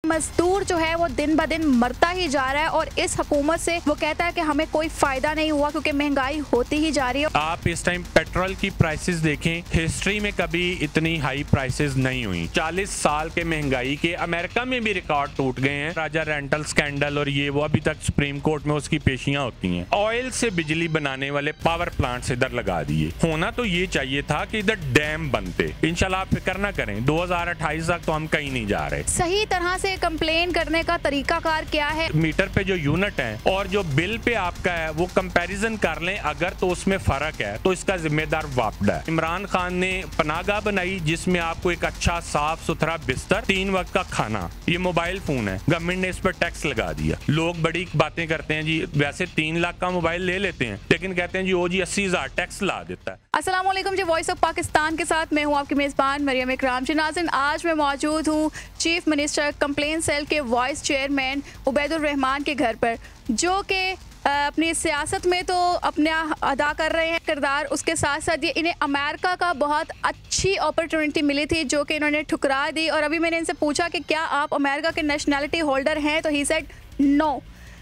मजदूर जो है वो दिन ब दिन मरता ही जा रहा है और इस हुकूमत से वो कहता है कि हमें कोई फायदा नहीं हुआ क्योंकि महंगाई होती ही जा रही है। आप इस टाइम पेट्रोल की प्राइसेस देखें, हिस्ट्री में कभी इतनी हाई प्राइसेस नहीं हुई। 40 साल के महंगाई के अमेरिका में भी रिकॉर्ड टूट गए हैं। राजा रेंटल स्कैंडल और ये वो अभी तक सुप्रीम कोर्ट में उसकी पेशियां होती हैं। ऑयल से बिजली बनाने वाले पावर प्लांट्स इधर लगा दिए। होना तो ये चाहिए था कि इधर डैम बनते। इंशाल्लाह आप फिक्र ना करें, 2028 तक तो हम कहीं नहीं जा रहे। सही तरह से कंप्लेन करने का तरीकाकार क्या है? मीटर पे जो यूनिट है और जो बिल पे आपका है वो कंपैरिजन कर लें, अगर तो उसमें फर्क है तो इसका जिम्मेदार वापडा है। इमरान खान ने पनाहगाह बनाई जिसमें आपको एक अच्छा साफ सुथरा बिस्तर, 3 वक्त का खाना, ये मोबाइल फोन है, गवर्नमेंट ने इस पर टैक्स लगा दिया। लोग बड़ी बातें करते हैं जी, वैसे 3 लाख का मोबाइल ले लेते हैं लेकिन कहते हैं जी वो जी 80,000 टैक्स ला देता है। अस्सलाम वालेकुम जी, वॉइस ऑफ पाकिस्तान के साथ मैं हूँ आपकी मेज़बान मरियम इकराम। नाज़रीन, आज मैं मौजूद हूँ चीफ मिनिस्टर कंप्लेन सेल के वाइस चेयरमैन उबैदुर रहमान के घर पर, जो कि अपनी सियासत में तो अपना अदा कर रहे हैं किरदार, उसके साथ साथ ये इन्हें अमेरिका का बहुत अच्छी अपॉर्चुनिटी मिली थी जो कि इन्होंने ठुकरा दी। और अभी मैंने इनसे पूछा कि क्या आप अमेरिका के नेशनैलिटी होल्डर हैं, तो ही सेड नो।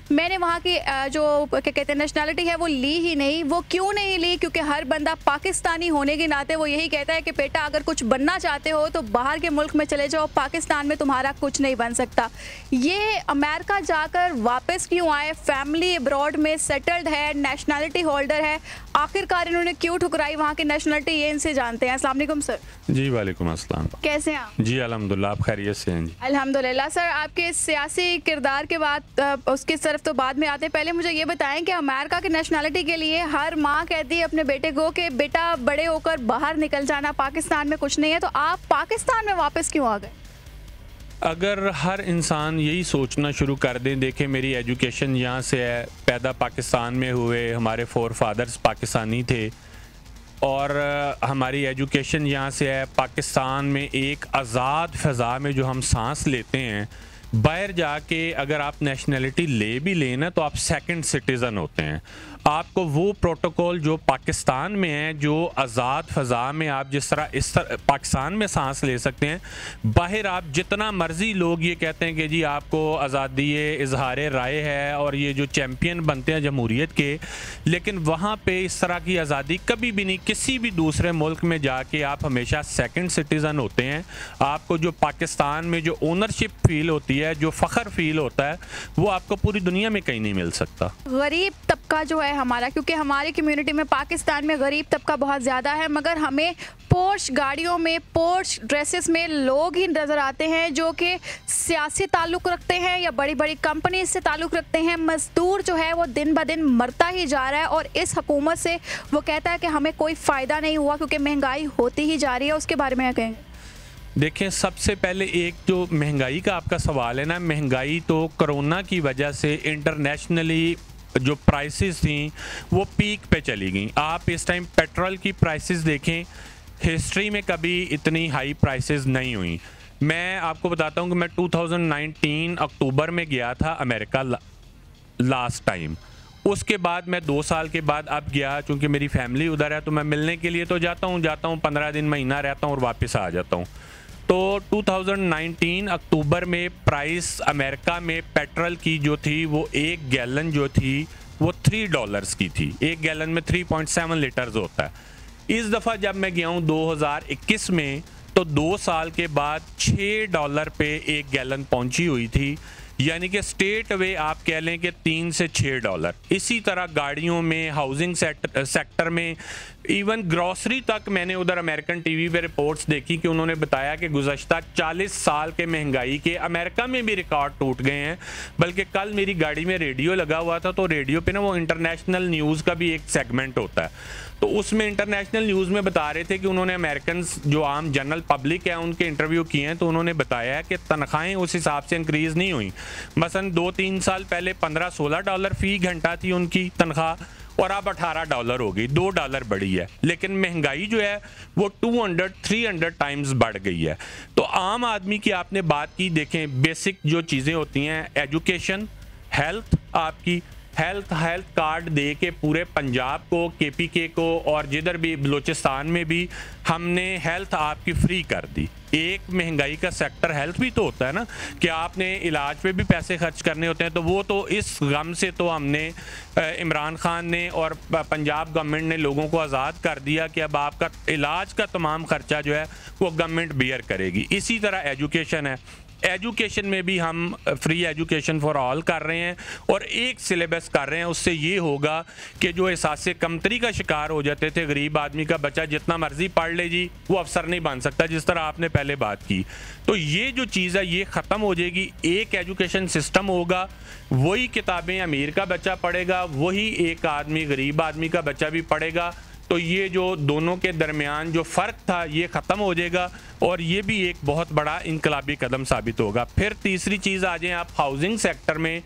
मैंने वहाँ की जो क्या कहते हैं नेशनैलिटी है वो ली ही नहीं। वो क्यों नहीं ली? क्योंकि हर बंदा पाकिस्तानी होने के नाते वो यही कहता है कि बेटा अगर कुछ बनना चाहते हो तो बाहर के मुल्क में चले जाओ, पाकिस्तान में तुम्हारा कुछ नहीं बन सकता। ये अमेरिका जाकर वापस क्यों आए? फैमिली अब्रॉड में सेटल्ड है, नेशनैलिटी होल्डर है, आखिरकार इन्होंने क्यों ठुकराई वहाँ की नेशनैलिटी, ये इनसे जानते हैं। अस्सलाम वालेकुम सर। जी वालेकुम अस्सलाम। कैसे हैं आप? जी अल्हम्दुलिल्लाह, आप खैरियत से हैं? जी अल्हम्दुलिल्लाह। सर, आपके सियासी किरदार के बाद उसके तरफ तो बाद में आते हैं, पहले मुझे ये बताएं कि अमेरिका की नेशनैलिटी के लिए हर माँ कहती है अपने बेटे को कि बेटा बड़े होकर बाहर निकल जाना, पाकिस्तान में कुछ नहीं है, तो आप पाकिस्तान में वापस क्यों आ गए? अगर हर इंसान यही सोचना शुरू कर दें, देखें मेरी एजुकेशन यहाँ से है, पैदा पाकिस्तान में हुए, हमारे फोर फादर्स पाकिस्तानी थे और हमारी एजुकेशन यहाँ से है। पाकिस्तान में एक आज़ाद फ़ज़ा में जो हम सांस लेते हैं, बाहर जाके अगर आप नेशनैलिटी ले भी लेना तो आप सेकंड सिटीज़न होते हैं। आपको वो प्रोटोकॉल जो पाकिस्तान में है, जो आज़ाद फ़ज़ा में आप जिस तरह इस तरह पाकिस्तान में सांस ले सकते हैं, बाहर आप जितना मर्ज़ी लोग ये कहते हैं कि जी आपको आज़ादी इजहार राय है और ये जो चैम्पियन बनते हैं जमहूरियत के, लेकिन वहाँ पे इस तरह की आज़ादी कभी भी नहीं। किसी भी दूसरे मुल्क में जाके आप हमेशा सेकंड सिटीज़न होते हैं। आपको जो पाकिस्तान में जो ओनरशिप फील होती है, जो फ़ख्र फील होता है, वो आपको पूरी दुनिया में कहीं नहीं मिल सकता। गरीब तबका जो है हमारा, क्योंकि हमारी कम्युनिटी में पाकिस्तान में गरीब तबका बहुत ज़्यादा है, मगर हमें पोर्श गाड़ियों में, पोर्श ड्रेसेस में लोग ही नज़र आते हैं जो कि सियासी ताल्लुक़ रखते हैं या बड़ी बड़ी कंपनी से ताल्लुक़ रखते हैं। मज़दूर जो है वो दिन ब दिन मरता ही जा रहा है और इस हुकूमत से वो कहता है कि हमें कोई फ़ायदा नहीं हुआ क्योंकि महंगाई होती ही जा रही है। उसके बारे में क्या कहेंगे? देखें, सबसे पहले एक जो महंगाई का आपका सवाल है ना, महंगाई तो कोरोना की वजह से इंटरनेशनली जो प्राइसेस थी वो पीक पे चली गई। आप इस टाइम पेट्रोल की प्राइसेस देखें, हिस्ट्री में कभी इतनी हाई प्राइसेस नहीं हुई। मैं आपको बताता हूँ कि मैं 2019 अक्टूबर में गया था अमेरिका लास्ट टाइम। उसके बाद मैं 2 साल के बाद अब गया, चूँकि मेरी फैमिली उधर है तो मैं मिलने के लिए तो जाता हूँ 15 दिन महीना रहता हूँ और वापस आ जाता हूँ। तो 2019 अक्टूबर में प्राइस अमेरिका में पेट्रोल की जो थी वो 1 गैलन जो थी वो $3 की थी। 1 गैलन में 3.7 लीटर्स होता है। इस दफ़ा जब मैं गया हूँ 2021 में, तो 2 साल के बाद $6 पे 1 गैलन पहुँची हुई थी, यानी कि स्टेट वे आप कह लें कि $3 से $6। इसी तरह गाड़ियों में, हाउसिंग सेक्टर में, इवन ग्रॉसरी तक मैंने उधर अमेरिकन टीवी पे रिपोर्ट्स देखी कि उन्होंने बताया कि गुज़श्ता 40 साल के महंगाई के अमेरिका में भी रिकॉर्ड टूट गए हैं। बल्कि कल मेरी गाड़ी में रेडियो लगा हुआ था, तो रेडियो पे ना वो इंटरनेशनल न्यूज़ का भी एक सेगमेंट होता है, तो उसमें इंटरनेशनल न्यूज़ में बता रहे थे कि उन्होंने अमेरिकन जो आम जनरल पब्लिक है उनके इंटरव्यू किए हैं, तो उन्होंने बताया कि तनख्वाहें उस हिसाब से इंक्रीज़ नहीं हुई। मसलन 2-3 साल पहले $15-16 फ़ी घंटा थी उनकी तनख्वाह और अब $18 हो गई, $2 बढ़ी है। लेकिन महंगाई जो है वो 200-300 टाइम्स बढ़ गई है। तो आम आदमी की आपने बात की, देखें बेसिक जो चीज़ें होती हैं, एजुकेशन, हेल्थ, आपकी हेल्थ कार्ड दे के पूरे पंजाब को, केपीके को और जिधर भी बलूचिस्तान में भी हमने हेल्थ आपकी फ्री कर दी। एक महंगाई का सेक्टर हेल्थ भी तो होता है ना, कि आपने इलाज पे भी पैसे खर्च करने होते हैं। तो वो तो इस गम से तो हमने इमरान खान ने और पंजाब गवर्नमेंट ने लोगों को आज़ाद कर दिया कि अब आपका इलाज का तमाम खर्चा जो है वो गवर्नमेंट बियर करेगी। इसी तरह एजुकेशन है, एजुकेशन में भी हम फ्री एजुकेशन फॉर ऑल कर रहे हैं और एक सिलेबस कर रहे हैं। उससे ये होगा कि जो एहसास कमतरी का शिकार हो जाते थे, गरीब आदमी का बच्चा जितना मर्जी पढ़ ले जी, वो अफसर नहीं बन सकता, जिस तरह आपने पहले बात की। तो ये जो चीज़ है ये ख़त्म हो जाएगी। एक एजुकेशन सिस्टम होगा, वही किताबें अमीर का बच्चा पढ़ेगा, वही एक आदमी गरीब आदमी का बच्चा भी पढ़ेगा। तो ये जो दोनों के दरमियान जो फ़र्क था ये ख़त्म हो जाएगा और ये भी एक बहुत बड़ा इनकलाबी कदम साबित होगा। फिर तीसरी चीज़ आ जाए आप हाउसिंग सेक्टर में,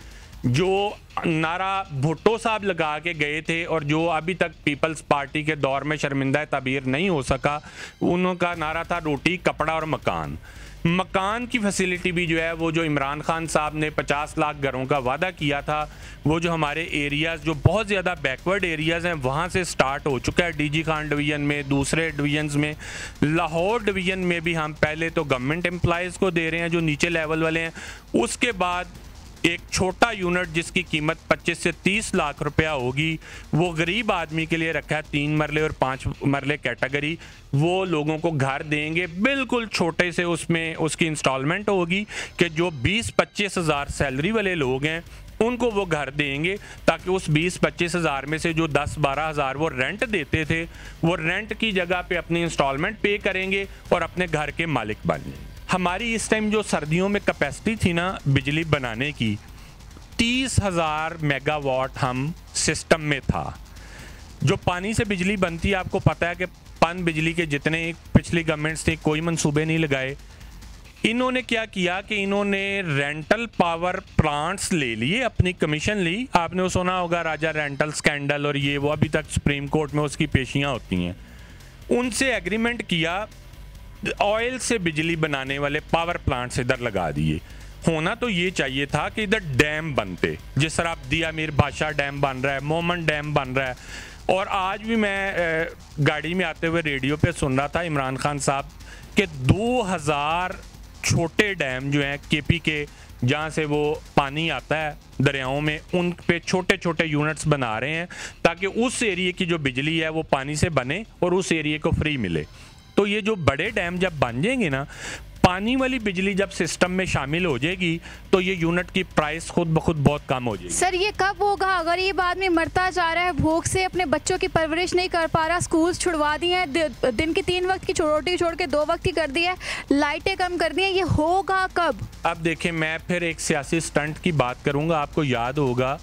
जो नारा भुट्टो साहब लगा के गए थे और जो अभी तक पीपल्स पार्टी के दौर में शर्मिंदा ताबीर नहीं हो सका, उनका नारा था रोटी कपड़ा और मकान। मकान की फैसिलिटी भी जो है वो जो इमरान खान साहब ने 50 लाख घरों का वादा किया था, वो जो हमारे एरियाज़ जो बहुत ज़्यादा बैकवर्ड एरियाज़ हैं वहाँ से स्टार्ट हो चुका है। डीजी खान डिवीज़न में, दूसरे डिवीज़न्स में, लाहौर डिवीज़न में भी हम पहले तो गवर्नमेंट एम्प्लॉयज़ को दे रहे हैं जो नीचे लेवल वाले हैं। उसके बाद एक छोटा यूनिट जिसकी कीमत 25 से 30 लाख रुपया होगी, वो गरीब आदमी के लिए रखा है। 3 मरले और 5 मरले कैटेगरी, वो लोगों को घर देंगे बिल्कुल छोटे से, उसमें उसकी इंस्टॉलमेंट होगी कि जो 20-25 हज़ार सैलरी वाले लोग हैं उनको वो घर देंगे, ताकि उस 20-25 हज़ार में से जो 10-12 हज़ार वो रेंट देते थे, वो रेंट की जगह पे अपनी इंस्टॉलमेंट पे करेंगे और अपने घर के मालिक बन जाएंगे। हमारी इस टाइम जो सर्दियों में कैपेसिटी थी ना बिजली बनाने की, 30,000 मेगावाट हम सिस्टम में था। जो पानी से बिजली बनती है, आपको पता है कि पन बिजली के जितने पिछली गवर्नमेंट्स थी कोई मंसूबे नहीं लगाए। इन्होंने क्या किया कि इन्होंने रेंटल पावर प्लांट्स ले लिए, अपनी कमीशन ली। आपने वो सुना होगा राजा रेंटल स्कैंडल, और ये वो अभी तक सुप्रीम कोर्ट में उसकी पेशियां होती हैं। उनसे एग्रीमेंट किया, ऑयल से बिजली बनाने वाले पावर प्लांट्स इधर लगा दिए। होना तो ये चाहिए था कि इधर डैम बनते, जिस तरह दिया मीर बादशाह डैम बन रहा है, मोमन डैम बन रहा है। और आज भी मैं गाड़ी में आते हुए रेडियो पे सुन रहा था इमरान खान साहब के 2000 छोटे डैम जो हैं केपी के, जहाँ से वो पानी आता है दरियाओं में, उन पे छोटे छोटे यूनिट्स बना रहे हैं ताकि उस एरिए की जो बिजली है वो पानी से बने और उस एरिए को फ्री मिले। तो ये जो बड़े डैम जब बन जाएंगे ना, पानी वाली बिजली जब सिस्टम में शामिल हो जाएगी, तो ये यूनिट की प्राइस खुद ब खुद बहुत कम हो जाएगी। सर ये कब होगा? अगर ये आदमी मरता जा रहा है भूख से, अपने बच्चों की परवरिश नहीं कर पा रहा, स्कूल्स छुड़वा दिए हैं, दिन की 3 वक्त की रोटी छोड़ के 2 वक्त की कर दी है, लाइटें कम कर दी हैं, ये होगा कब? अब देखें, मैं फिर एक सियासी स्टंट की बात करूंगा। आपको याद होगा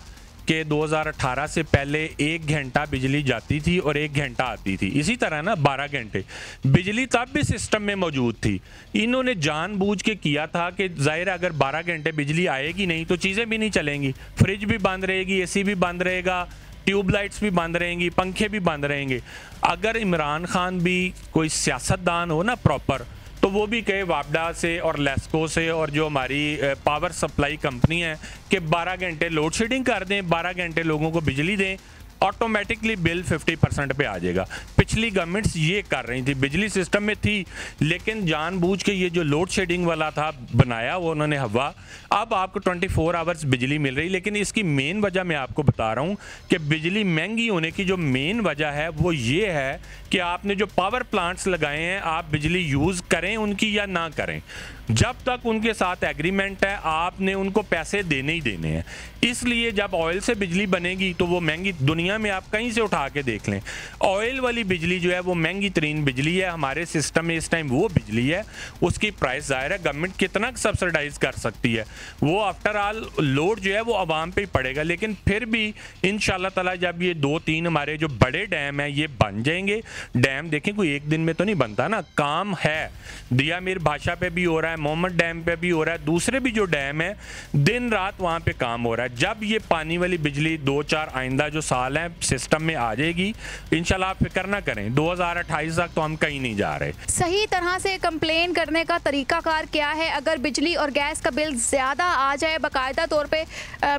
कि 2018 से पहले 1 घंटा बिजली जाती थी और 1 घंटा आती थी। इसी तरह ना 12 घंटे बिजली तब भी सिस्टम में मौजूद थी। इन्होंने जानबूझ के किया था कि जाहिर अगर 12 घंटे बिजली आएगी नहीं तो चीज़ें भी नहीं चलेंगी, फ्रिज भी बंद रहेगी, एसी भी बंद रहेगा, ट्यूबलाइट्स भी बंद रहेंगी, पंखे भी बंद रहेंगे। अगर इमरान खान भी कोई सियासतदान हो ना प्रॉपर, तो वो भी कहे वापडा से और लेस्को से और जो हमारी पावर सप्लाई कंपनी है कि 12 घंटे लोड शेडिंग कर दें, 12 घंटे लोगों को बिजली दें, ऑटोमेटिकली बिल 50% पे आ जाएगा। पिछली गवर्नमेंट्स ये कर रही थी, बिजली सिस्टम में थी लेकिन जानबूझ के ये जो लोड शेडिंग वाला था बनाया वो उन्होंने हवा। अब आपको 24 आवर्स बिजली मिल रही, लेकिन इसकी मेन वजह मैं आपको बता रहा हूँ कि बिजली महंगी होने की जो मेन वजह है वो ये है कि आपने जो पावर प्लांट्स लगाए हैं, आप बिजली यूज़ करें उनकी या ना करें, जब तक उनके साथ एग्रीमेंट है आपने उनको पैसे देने ही देने हैं। इसलिए जब ऑयल से बिजली बनेगी तो वो महंगी, दुनिया में आप कहीं से उठा के देख लें, ऑयल वाली बिजली जो है वो महंगी तरीन बिजली है। हमारे सिस्टम में इस टाइम वो बिजली है, उसकी प्राइस ज़ाहिर है गवर्नमेंट कितना सब्सिडाइज कर सकती है, वो आफ्टर ऑल लोड जो है वो आवाम पे ही पड़ेगा। लेकिन फिर भी इंशाल्लाह ताला जब ये 2-3 हमारे जो बड़े डैम हैं ये बन जाएंगे। डैम देखें कोई एक दिन में तो नहीं बनता ना, काम है। दिया मीर बादशाह पे भी हो रहा है, मोहम्मद डैम पे भी हो रहा है, दूसरे भी जो डैम है दिन रात वहाँ पे काम हो रहा है। जब ये पानी वाली बिजली 2-4 आइंदा जो साल हैं सिस्टम में आ जाएगी, इंशाल्लाह आप फिक्र ना करें, 2028 तक तो हम कहीं नहीं जा रहे। सही तरह से कंप्लेन करने का तरीकाकार क्या है? अगर बिजली और गैस का बिल ज़्यादा आ जाए, बाकायदा तौर पे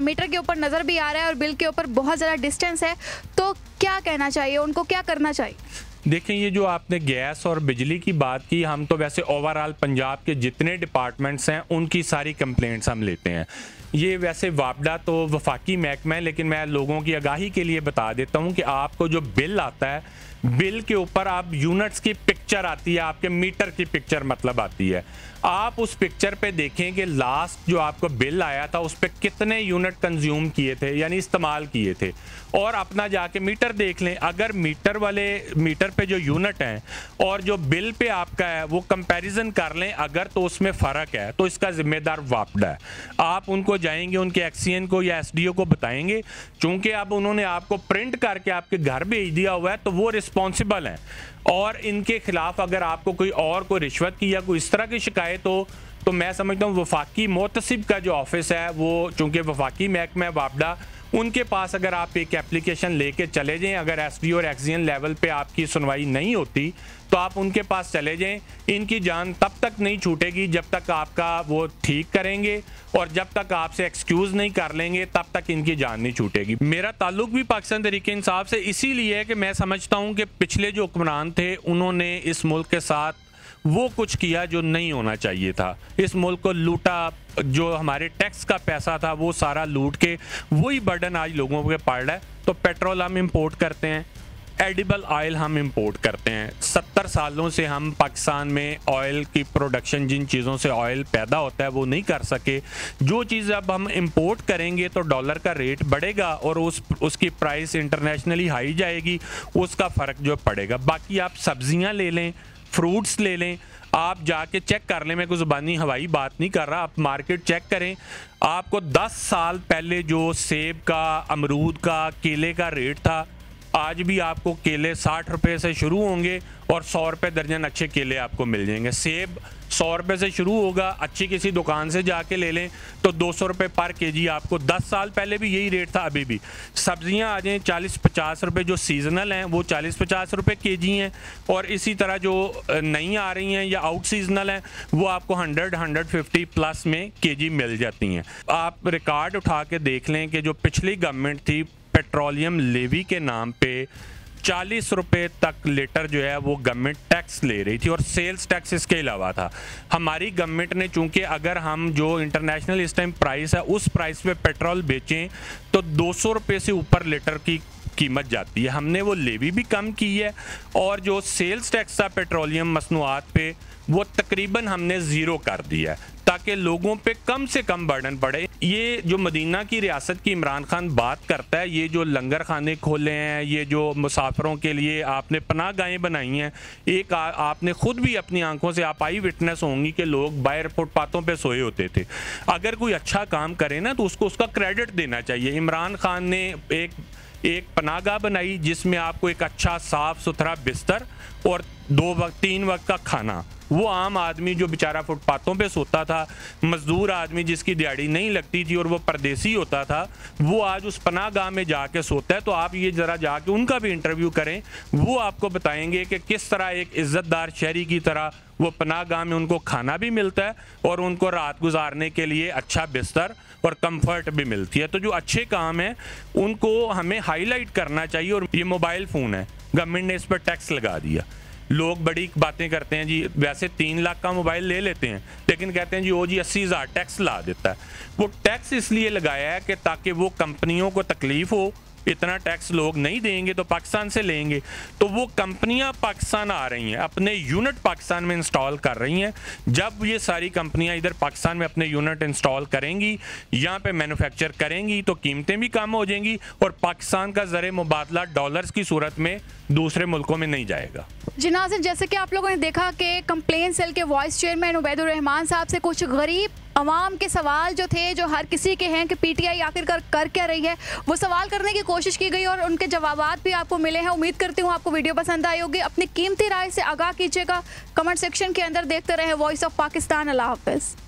मीटर के ऊपर नज़र भी आ रहा है और बिल के ऊपर बहुत ज़्यादा डिस्टेंस है, तो क्या कहना चाहिए उनको, क्या करना चाहिए? देखें, ये जो आपने गैस और बिजली की बात की, हम तो वैसे ओवरऑल पंजाब के जितने डिपार्टमेंट्स हैं उनकी सारी कंप्लेंट्स हम लेते हैं। ये वैसे वापडा तो वफाकी महकमा है, लेकिन मैं लोगों की आगाही के लिए बता देता हूँ कि आपको जो बिल आता है, बिल के ऊपर आप यूनिट्स की पिक्चर आती है, आपके मीटर की पिक्चर मतलब आती है। आप उस पिक्चर पे देखें कि लास्ट जो आपको बिल आया था उस पर कितने यूनिट कंज्यूम किए थे, यानी इस्तेमाल किए थे, और अपना जाके मीटर देख लें। अगर मीटर पे जो यूनिट हैं और जो बिल पे आपका है वो कंपैरिजन कर लें, अगर तो उसमें फ़र्क है तो इसका जिम्मेदार वापडा है। आप उनको जाएंगे, उनके एक्सीएन को या एसडीओ को बताएंगे, चूंकि अब उन्होंने आपको प्रिंट करके आपके घर भेज दिया हुआ है तो वो रिस्पॉन्सिबल हैं। और इनके खिलाफ अगर आपको कोई रिश्वत की या कोई इस तरह की शिकायत हो तो मैं समझता हूँ वफाकी मोहतसिब का जो ऑफिस है, वो चूंकि वफाकी महकमा वापडा, उनके पास अगर आप एक एप्लीकेशन लेके चले जाएं, अगर एसडीओ और एक्सीएन लेवल पे आपकी सुनवाई नहीं होती तो आप उनके पास चले जाएं। इनकी जान तब तक नहीं छूटेगी जब तक आपका वो ठीक करेंगे, और जब तक आपसे एक्सक्यूज़ नहीं कर लेंगे तब तक इनकी जान नहीं छूटेगी। मेरा ताल्लुक भी पाकिस्तान तहरीक इंसाफ से इसीलिए है कि मैं समझता हूँ कि पिछले जो हुक्मरान थे उन्होंने इस मुल्क के साथ वो कुछ किया जो नहीं होना चाहिए था। इस मुल्क को लूटा, जो हमारे टैक्स का पैसा था वो सारा लूट के वही बर्डन आज लोगों पे पड़ रहा है। तो पेट्रोल हम इंपोर्ट करते हैं, एडिबल ऑयल हम इंपोर्ट करते हैं। 70 सालों से हम पाकिस्तान में ऑयल की प्रोडक्शन, जिन चीज़ों से ऑयल पैदा होता है वो नहीं कर सके। जो चीज़ अब हम इंपोर्ट करेंगे तो डॉलर का रेट बढ़ेगा और उसकी प्राइस इंटरनेशनली हाई जाएगी, उसका फ़र्क जो पड़ेगा। बाकी आप सब्जियां ले लें, फ्रूट्स ले लें, आप जाके चेक कर लें, मैं कोई ज़ुबानी हवाई बात नहीं कर रहा, आप मार्केट चेक करें। आपको 10 साल पहले जो सेब का, अमरूद का, केले का रेट था, आज भी आपको केले 60 रुपये से शुरू होंगे और 100 रुपये दर्जन अच्छे केले आपको मिल जाएंगे। सेब 100 रुपये से शुरू होगा, अच्छी किसी दुकान से जाके ले लें तो 200 रुपये पर केजी आपको। 10 साल पहले भी यही रेट था, अभी भी। सब्जियां आ जाएँ 40-50 रुपये, जो सीजनल हैं वो 40-50 रुपये केजी हैं, और इसी तरह जो नई आ रही हैं या आउट सीजनल हैं वो आपको 100-150 प्लस में केजी मिल जाती हैं। आप रिकॉर्ड उठा के देख लें कि जो पिछली गवर्नमेंट थी, पेट्रोलियम लेवी के नाम पे 40 रुपये तक लीटर जो है वो गवर्नमेंट टैक्स ले रही थी, और सेल्स टैक्स इसके अलावा था। हमारी गवर्नमेंट ने, चूंकि अगर हम जो इंटरनेशनल इस टाइम प्राइस है उस प्राइस पे पेट्रोल बेचें तो 200 रुपये से ऊपर लीटर की कीमत जाती है। हमने वो लेवी भी कम की है, और जो सेल्स टैक्स था पेट्रोलियम मसनूआत पे वो तकरीबन हमने ज़ीरो कर दिया है, ताकि लोगों पे कम से कम बर्डन पड़े। ये जो मदीना की रियासत की इमरान खान बात करता है, ये जो लंगर खाने खोले हैं, ये जो मुसाफिरों के लिए आपने पनाह गाहें बनाई हैं, एक आपने खुद भी अपनी आंखों से आप आई विटनेस होंगी कि लोग बाहर फुटपाथों पे सोए होते थे। अगर कोई अच्छा काम करे ना तो उसको उसका क्रेडिट देना चाहिए। इमरान खान ने एक पनाहगाह बनाई जिसमें आपको एक अच्छा साफ सुथरा बिस्तर और 3 वक्त का खाना। वो आम आदमी जो बेचारा फुटपाथों पे सोता था, मजदूर आदमी जिसकी दिहाड़ी नहीं लगती थी और वो परदेसी होता था, वो आज उस पनाहगाह में जाके सोता है। तो आप ये ज़रा जाके उनका भी इंटरव्यू करें, वो आपको बताएंगे कि किस तरह एक इज़्ज़तदार शहरी की तरह वो पनाहगाह में उनको खाना भी मिलता है और उनको रात गुजारने के लिए अच्छा बिस्तर और कंफर्ट भी मिलती है। तो जो अच्छे काम हैं उनको हमें हाईलाइट करना चाहिए। और ये मोबाइल फ़ोन है, गवर्नमेंट ने इस पर टैक्स लगा दिया। लोग बड़ी बातें करते हैं जी, वैसे 3 लाख का मोबाइल ले लेते हैं, लेकिन कहते हैं जी वो जी 80,000 टैक्स ला देता है। वो टैक्स इसलिए लगाया है कि ताकि वो कंपनियों को तकलीफ हो, इतना टैक्स लोग नहीं देंगे तो पाकिस्तान से लेंगे। तो वो कंपनियां पाकिस्तान आ रही हैं, अपने यूनिट पाकिस्तान में इंस्टॉल कर रही हैं। जब ये सारी कंपनियां इधर पाकिस्तान में अपने यूनिट इंस्टॉल करेंगी, यहाँ पे मैन्युफैक्चर करेंगी, तो कीमतें भी कम हो जाएंगी और पाकिस्तान का ज़र मुबादला डॉलर्स की सूरत में दूसरे मुल्कों में नहीं जाएगा। जी नाज़रीन, जैसे कि आप लोगों ने देखा कि कंप्लेन सेल के वाइस चेयरमैन उबैदुर रहमान साहब से कुछ गरीब अवाम के सवाल जो थे, जो हर किसी के हैं कि पीटीआई आखिरकार कर क्या रही है, वो सवाल करने की कोशिश की गई और उनके जवाबात भी आपको मिले हैं। उम्मीद करती हूँ आपको वीडियो पसंद आई होगी। अपनी कीमती राय से आगाह कीजिएगा कमेंट सेक्शन के अंदर। देखते रहे वॉइस ऑफ पाकिस्तान। अल्लाह हाफ़िज़।